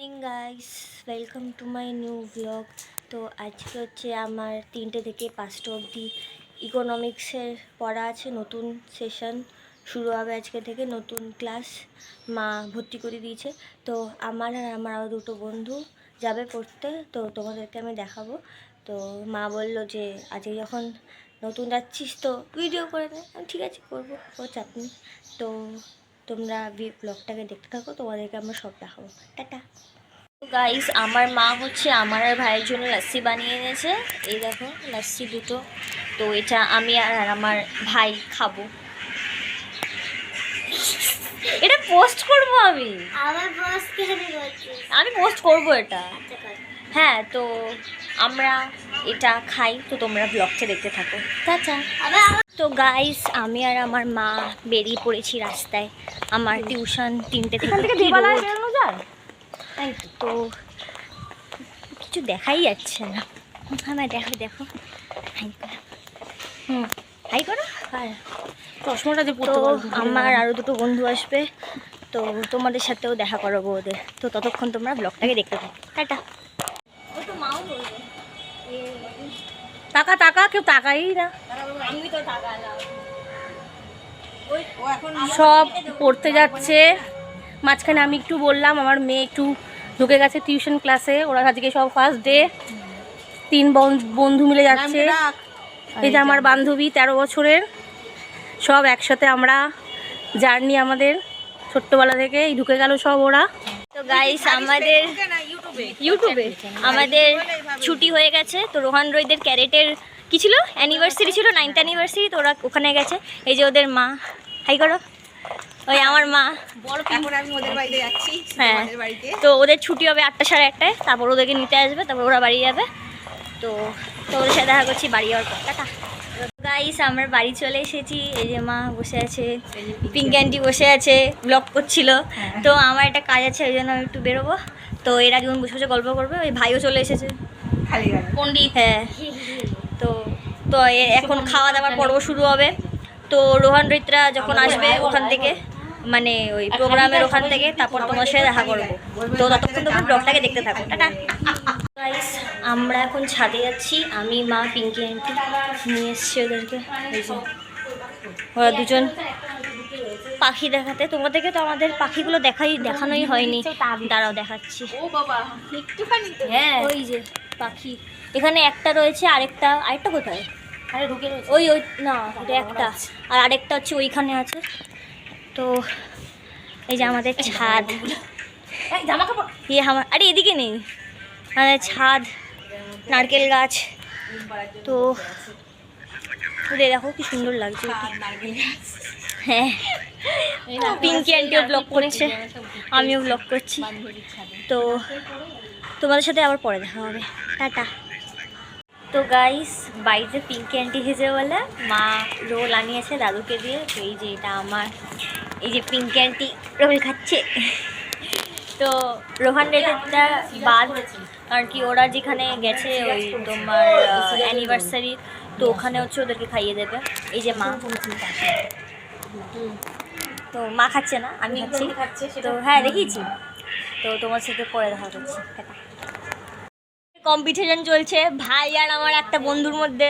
Morning guys, welcome to my new blog. তো আজকে হচ্ছে আমার 3টে থেকে 5টা অবধি ইকোনমিক্সের পড়া আছে। নতুন সেশন শুরু হবে আজকে থেকে, নতুন ক্লাস মা ভর্তি করে দিয়েছে। তো আমার আর আমার আরও দুটো বন্ধু যাবে পড়তে, তো তোমাদেরকে আমি দেখাবো। তো মা বললো যে আজকে যখন নতুন যাচ্ছিস তো ভিডিও করে নে। ঠিক আছে, করবো, ও চাপ নেই। তো তোমরা ব্লগটাকে দেখতে থাকো, তোমাদেরকে আমরা সব দেখাবো। টাটা। গাইস, আমার মা হচ্ছে আমার আর ভাইয়ের জন্য লাস্সি বানিয়ে এনেছে। এই দেখো লাস্সি দুটো। তো এটা আমি আর আমার ভাই খাবো। এটা পোস্ট করব আমি পোস্ট করব এটা। হ্যাঁ, তো আমরা এটা খাই, তো তোমরা ব্লগটা দেখতে থাকো। টাটা। তো গাইস, আমি আর আমার মা বেরিয়ে পড়েছি রাস্তায়। আমার টিউশন 3টে থেকে বেরোনো যায়, তাই তো কিছু দেখাই যাচ্ছে না। হ্যাঁ দেখো দেখো, হাই করো। হাই করো। হ্যাঁ, চশমাটা যে পড়তে পারবো। আমার আরও দুটো বন্ধু আসবে, তো তোমাদের সাথেও দেখা করাবো ওদের। তো ততক্ষণ তোমরা ব্লগটাকে দেখতে থাকো। টাটা। টাকা টাকা কেউ টাকাই না, আমি তো টাকা না। সব পড়তে যাচ্ছে। মাঝখানে আমি একটু বললাম, আমার মেয়ে একটু ঢুকে গেছে টিউশন ক্লাসে। ওরা আজকে সব ফার্স্ট ডে, 3 বন্ধু মিলে যাচ্ছে। এই যে আমার বান্ধবী 13 বছরের, সব একসাথে আমরা জার্নি আমাদের ছোট্টবেলা থেকে ঢুকে গেল সব ওরা। তো গাইস, আমাদের ইউটিউবে আমাদের ছুটি হয়ে গেছে। তো রোহান রইদের ক্যারেটের কি ছিল, অ্যানিভার্সারি ছিল, 9th অ্যানিভার্সারি। তো ওরা ওখানে গেছে। এই যে ওদের মা, হাই করো। ওই আমার মা। হ্যাঁ, তো ওদের ছুটি হবে 8টা সাড়ে 8টায়। তারপর ওদেরকে নিতে আসবে, তারপর ওরা বাড়ি যাবে। তো ওদের সাথে দেখা করছি বাড়ি যাওয়ার পর। টাটা। গাইস, আমরা বাড়ি চলে এসেছি। এই যে মা বসে আছে, পিঙ্ক আন্টি বসে আছে, ব্লগ করছিল। তো আমার একটা কাজ আছে, ওই জন্য আমি একটু বেরোবো। তো এর আগে বসে বসে গল্প করবে। ওই ভাইও চলে এসেছে, পণ্ডিত। হ্যাঁ, তো তো এখন খাওয়া দাওয়ার পর্ব শুরু হবে। তো রোহান রৈতরা যখন আসবে ওখান থেকে, মানে ওই প্রোগ্রামের ওখান থেকে, তারপর তোমার সাথে দেখা করবো। তো ততক্ষণ তোমরা ব্লগটাকে দেখতে থাকো। টাটা। গাইস, আমরা এখন ছাদে যাচ্ছি। আমি, মা, পিঙ্কি আন্টি নিয়ে এসছি ওদেরকে। এই যে ওরা দুজন পাখি দেখাতে। তোমাদেরকে তো আমাদের পাখিগুলো দেখানোই হয়নি। দাঁড়াও দেখাচ্ছি। হ্যাঁ, ওই যে পাখি এখানে একটা রয়েছে, আরেকটা কোথায়? আরে ঢুকে রয়েছে। ওই না, এটা একটা, আর আরেকটা হচ্ছে ওইখানে আছে। তো এই যে আমাদের ছাদ। আরে এদিকে নেই, আমাদের ছাদ, নারকেল গাছ। তো দেখো কি সুন্দর লাগছে। হ্যাঁ, পিঙ্কি আন্টিও ব্লগ করছে, আমিও ব্লগ করছি। তো তোমাদের সাথে আবার পরে দেখা হবে। টাটা। তো গাইস, বাড়িতে পিঙ্কি আন্টি হেসে বলে মা রোল আনিয়েছে দাদুকে দিয়ে। তো এই যে এটা আমার, এই যে পিঙ্কি আন্টি রোল খাচ্ছে। তো রোহান রেখেটা বাদ আর কি, ওরা যেখানে গেছে ওই তোমার অ্যানিভার্সারি, তো ওখানে হচ্ছে ওদেরকে খাইয়ে দেবে। এই যে মা, তো মা খাচ্ছে না, আমি খাচ্ছি। তো হ্যাঁ, দেখিয়েছি। তো তোমার সাথে পরে দেখা করছি। কম্পিটিশন চলছে ভাই আর আমার একটা বন্ধুর মধ্যে।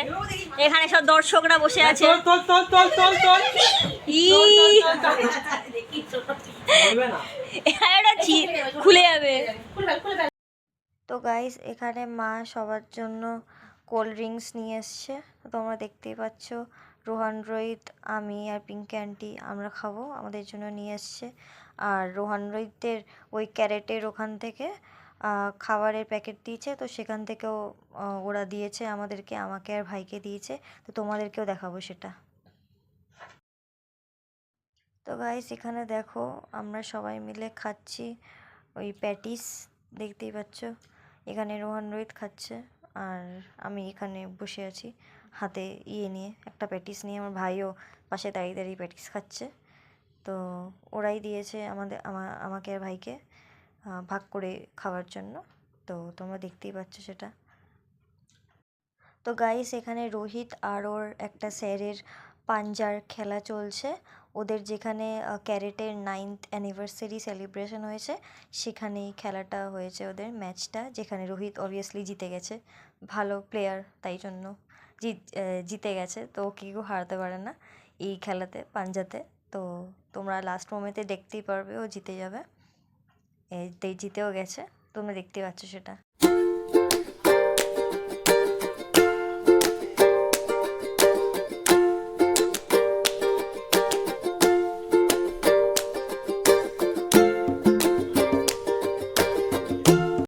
এখানে সব দর্শকরা বসে আছে। খুলে যাবে। তো গাইস, এখানে মা সবার জন্য কোল্ড ড্রিঙ্কস নিয়ে এসছে। তোমরা দেখতেই পাচ্ছ, রোহান রোহিত, আমি আর পিঙ্কি আন্টি আমরা খাবো, আমাদের জন্য নিয়ে এসছে। আর রোহান রোহিতের ওই ক্যারেটের ওখান থেকে খাবারের প্যাকেট দিয়েছে, তো সেখান থেকেও ওরা দিয়েছে আমাদেরকে, আমাকে আর ভাইকে দিয়েছে। তো তোমাদেরকেও দেখাবো সেটা। তো গাইস, এখানে দেখো আমরা সবাই মিলে খাচ্ছি ওই প্যাটিস, দেখতেই পাচ্ছ। এখানে রোহান রোহিত খাচ্ছে, আর আমি এখানে বসে আছি হাতে নিয়ে, একটা প্যাটিস নিয়ে। আমার ভাইও পাশে দাঁড়িয়ে দাঁড়িয়ে প্যাটিস খাচ্ছে। তো ওরাই দিয়েছে আমাকে আর ভাইকে ভাগ করে খাওয়ার জন্য। তো তোমরা দেখতেই পাচ্ছ সেটা। তো গাইস, এখানে রোহিত আর ওর একটা স্যারের পাঞ্জার খেলা চলছে। ওদের যেখানে ক্যারেটের 9th অ্যানিভার্সারি সেলিব্রেশন হয়েছে সেখানেই খেলাটা হয়েছে, ওদের ম্যাচটা, যেখানে রোহিত অবভিয়াসলি জিতে গেছে, ভালো প্লেয়ার তাই জন্য জিতে গেছে, তো ওকে কেউ হারাতে পারে না এই খেলাতে পাঞ্জাতে। তো তোমরা লাস্ট মোমেন্টে দেখতেই পারবে ও জিতে যাবে, জিতেও গেছে, তোমরা দেখতেই পাচ্ছ সেটা।